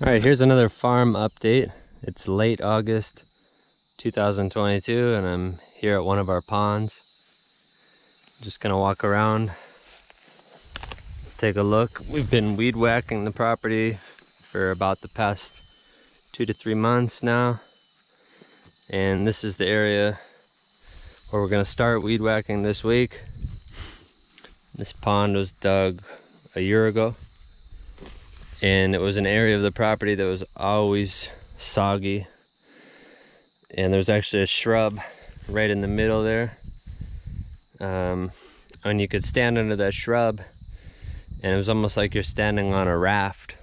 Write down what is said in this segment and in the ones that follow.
Alright, here's another farm update. It's late August 2022 and I'm here at one of our ponds. Just gonna walk around, take a look. We've been weed whacking the property for about the past 2 to 3 months now. And this is the area where we're gonna start weed whacking this week. This pond was dug a year ago. And it was an area of the property that was always soggy. And there's actually a shrub right in the middle there. And you could stand under that shrub and it was almost like you're standing on a raft.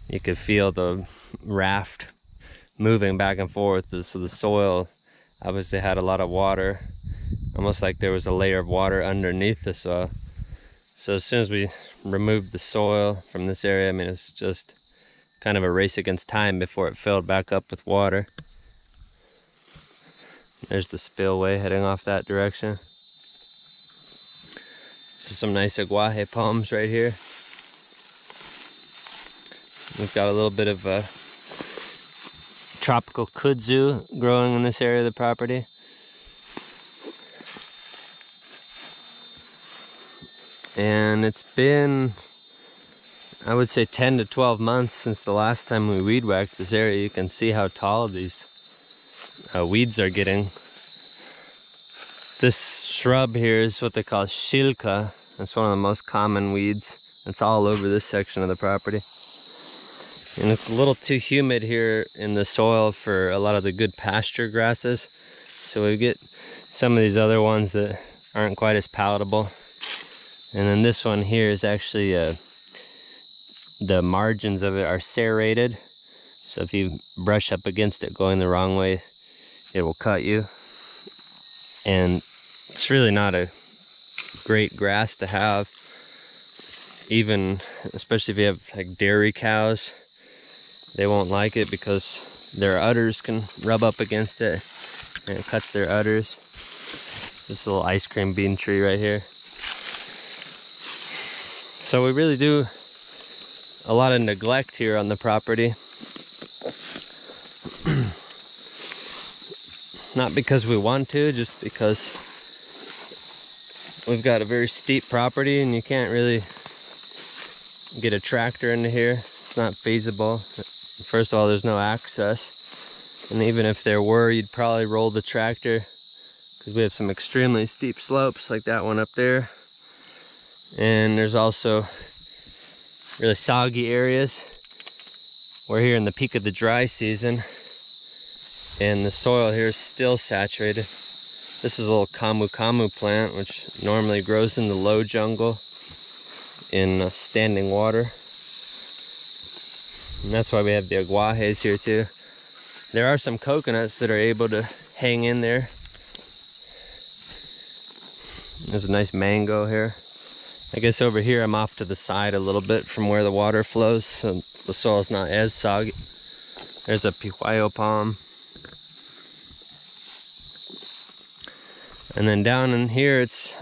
You could feel the raft moving back and forth. So the soil obviously had a lot of water, almost like there was a layer of water underneath the soil. So as soon as we removed the soil from this area, I mean, it's just kind of a race against time before it filled back up with water. There's the spillway heading off that direction. So some nice aguaje palms right here. We've got a little bit of tropical kudzu growing in this area of the property. And it's been, I would say, 10 to 12 months since the last time we weed whacked this area. You can see how tall these weeds are getting. This shrub here is what they call shilka. It's one of the most common weeds. It's all over this section of the property. And it's a little too humid here in the soil for a lot of the good pasture grasses. So we get some of these other ones that aren't quite as palatable. And then this one here is actually, the margins of it are serrated. So if you brush up against it going the wrong way, it will cut you. And it's really not a great grass to have. Even, especially if you have like dairy cows, they won't like it because their udders can rub up against it and it cuts their udders. This little ice cream bean tree right here. So we really do a lot of neglect here on the property. Not because we want to, just because we've got a very steep property and you can't really get a tractor into here. It's not feasible. First of all, there's no access. And even if there were, you'd probably roll the tractor because we have some extremely steep slopes like that one up there. And there's also really soggy areas. We're here in the peak of the dry season and the soil here is still saturated. This is a little camu plant which normally grows in the low jungle in standing water. And that's why we have the aguajes here too. There are some coconuts that are able to hang in there. There's a nice mango here. I guess over here I'm off to the side a little bit from where the water flows, so the soil's not as soggy. There's a pihuayo palm. And then down in here it's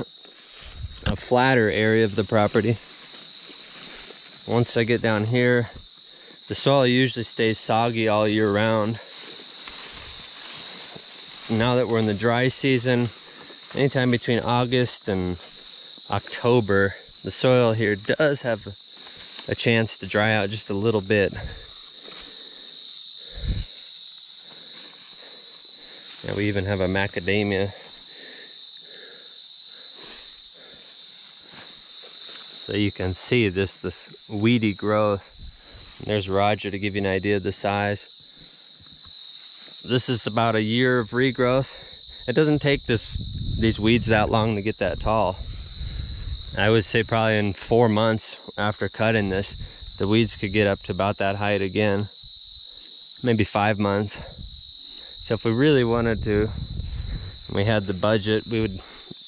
a flatter area of the property. Once I get down here, the soil usually stays soggy all year round. Now that we're in the dry season, anytime between August and October, the soil here does have a chance to dry out just a little bit. Yeah, we even have a macadamia. So you can see this weedy growth. And there's Roger to give you an idea of the size. This is about a year of regrowth. It doesn't take these weeds that long to get that tall. I would say probably in 4 months after cutting this, the weeds could get up to about that height again. Maybe 5 months. So if we really wanted to, and we had the budget, we would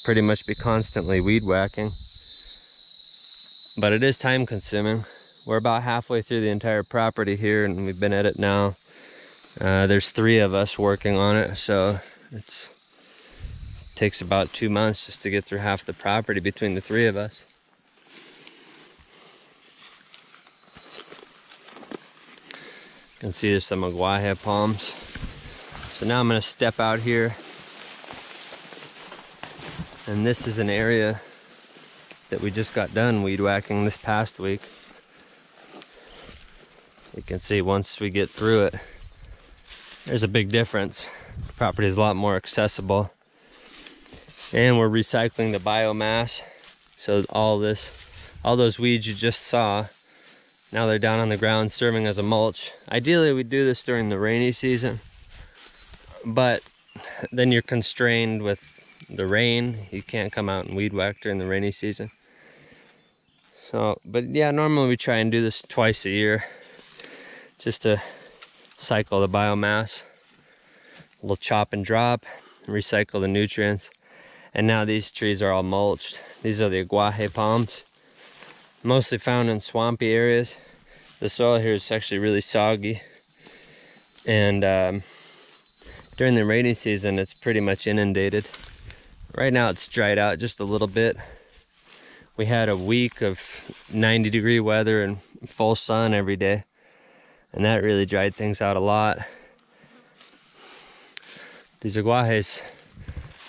pretty much be constantly weed whacking. But it is time consuming. We're about halfway through the entire property here and we've been at it now. There's 3 of us working on it, so it takes about 2 months just to get through half the property between the 3 of us. You can see there's some aguaje palms. So now I'm gonna step out here. And this is an area that we just got done weed whacking this past week. You can see once we get through it, there's a big difference. The property is a lot more accessible. And we're recycling the biomass. So all those weeds you just saw, now they're down on the ground serving as a mulch. Ideally we do this during the rainy season, but then you're constrained with the rain. You can't come out and weed whack during the rainy season. So, but yeah, normally we try and do this twice a year, just to cycle the biomass. We'll chop and drop, recycle the nutrients. And now these trees are all mulched. These are the aguaje palms, mostly found in swampy areas. The soil here is actually really soggy. And during the rainy season, it's pretty much inundated. Right now it's dried out just a little bit. We had a week of 90-degree weather and full sun every day, and that really dried things out a lot. These aguajes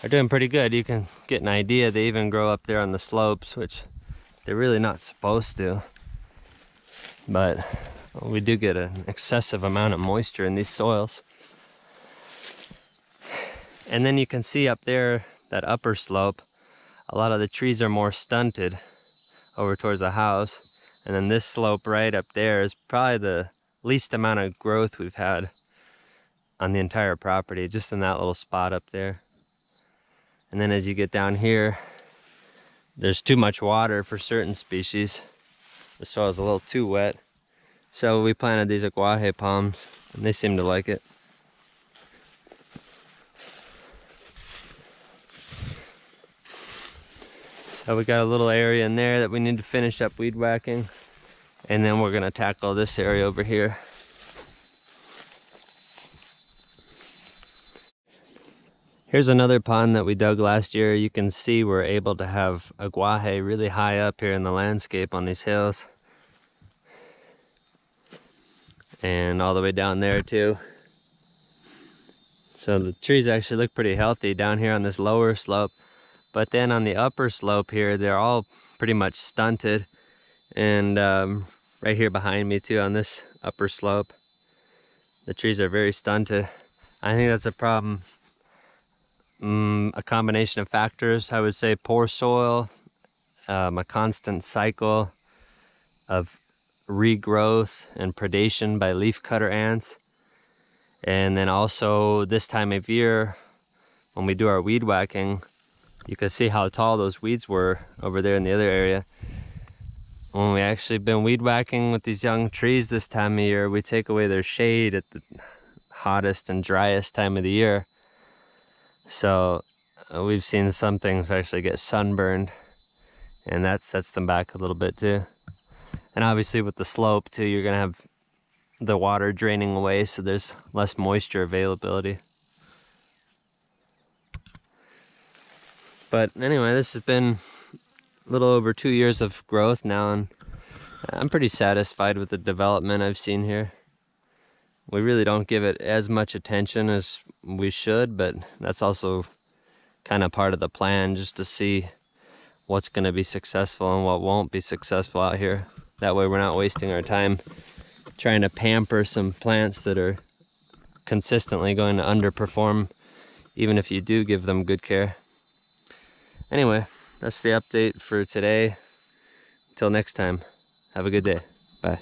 are doing pretty good. You can get an idea. They even grow up there on the slopes, which they're really not supposed to. But we do get an excessive amount of moisture in these soils. And then you can see up there, that upper slope, a lot of the trees are more stunted over towards the house. And then this slope right up there is probably the least amount of growth we've had on the entire property, just in that little spot up there. And then as you get down here, there's too much water for certain species. The soil's a little too wet. So we planted these aguaje palms, and they seem to like it. So we got a little area in there that we need to finish up weed whacking, and then we're gonna tackle this area over here. Here's another pond that we dug last year. You can see we're able to have aguaje really high up here in the landscape on these hills. And all the way down there too. So the trees actually look pretty healthy down here on this lower slope. But then on the upper slope here, they're all pretty much stunted. And right here behind me too on this upper slope, the trees are very stunted. I think that's a problem. A combination of factors, I would say. Poor soil, a constant cycle of regrowth and predation by leafcutter ants, and then also this time of year when we do our weed whacking, you can see how tall those weeds were over there in the other area. When we actually been weed whacking with these young trees this time of year, we take away their shade at the hottest and driest time of the year. So we've seen some things actually get sunburned, and that sets them back a little bit too. And obviously with the slope too, you're gonna have the water draining away, so there's less moisture availability. But anyway, this has been a little over 2 years of growth now, and I'm pretty satisfied with the development I've seen here. We really don't give it as much attention as we should, but that's also kind of part of the plan, just to see what's going to be successful and what won't be successful out here. That way we're not wasting our time trying to pamper some plants that are consistently going to underperform, even if you do give them good care. Anyway, that's the update for today. Until next time, have a good day. Bye.